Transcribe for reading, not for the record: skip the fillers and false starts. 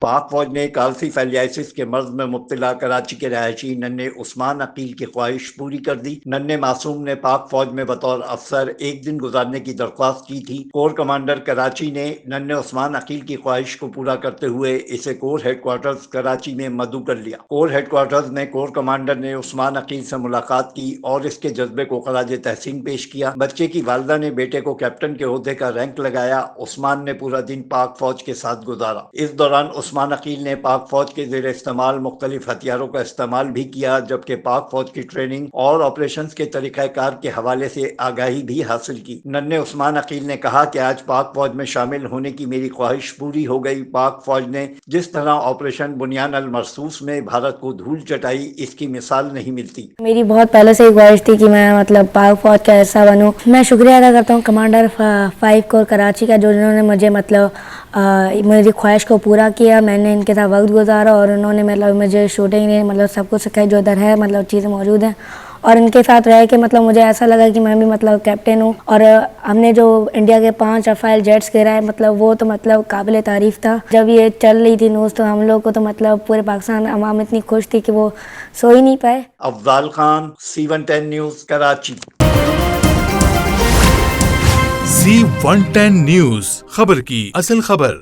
پاک فوج نے کالسی فیلیائسس کے مرض میں مبتلا کراچی کے رہائشی ننھے عثمان عقیل کی خواہش پوری کر دی۔ ننھے معصوم نے پاک فوج میں بطور افسر ایک دن گزارنے کی درخواست کی تھی۔ کور کمانڈر کراچی نے ننھے عثمان عقیل کی خواہش کو پورا کرتے ہوئے اسے کور ہیڈ کوارٹرز کراچی میں مدعو کر لیا۔ کور ہیڈ کوارٹرز میں کور کمانڈر نے عثمان عقیل سے ملاقات کی اور اس کے جذبے کو خراج تحسین پیش کیا۔ بچے کی والدہ نے بیٹے کو کیپٹن کے عہدے کا رینک لگایا۔ عثمان نے پورا دن پاک فوج کے ساتھ گزارا۔ اس دوران عثمان عقیل نے پاک فوج کے زیر استعمال مختلف ہتھیاروں کا استعمال بھی کیا، جبکہ پاک فوج کی ٹریننگ اور آپریشنز کے طریقہ کار کے حوالے سے آگاہی بھی حاصل کی۔ ننھے عثمان عقیل نے کہا کہ آج پاک فوج میں شامل ہونے کی میری خواہش پوری ہو گئی۔ پاک فوج نے جس طرح آپریشن بنیان المرصوص میں بھارت کو دھول چٹائی، اس کی مثال نہیں ملتی۔ میری بہت پہلے سے ہی خواہش تھی کہ میں پاک فوج کا حصہ بنوں۔ میں شکریہ ادا کرتا ہوں کمانڈر 5 کور کراچی کا، جنہوں نے مجھے میری خواہش کو پورا کیا۔ میں نے ان کے ساتھ وقت گزارا اور انہوں نے مجھے شوٹنگ سب کچھ سکھائی، جو ادھر ہے چیزیں موجود ہیں، اور ان کے ساتھ رہ کے مجھے ایسا لگا کہ میں بھی کیپٹن ہوں۔ اور ہم نے جو انڈیا کے 5 رافیل جیٹس گرائے وہ تو قابل تعریف تھا۔ جب یہ چل رہی تھی نیوز تو ہم لوگ کو تو پورے پاکستان عوام اتنی خوش تھی کہ وہ سو ہی نہیں پائے۔ Afzal Khan, C110 news, Karachi. C110 news, خبر کی اصل خبر۔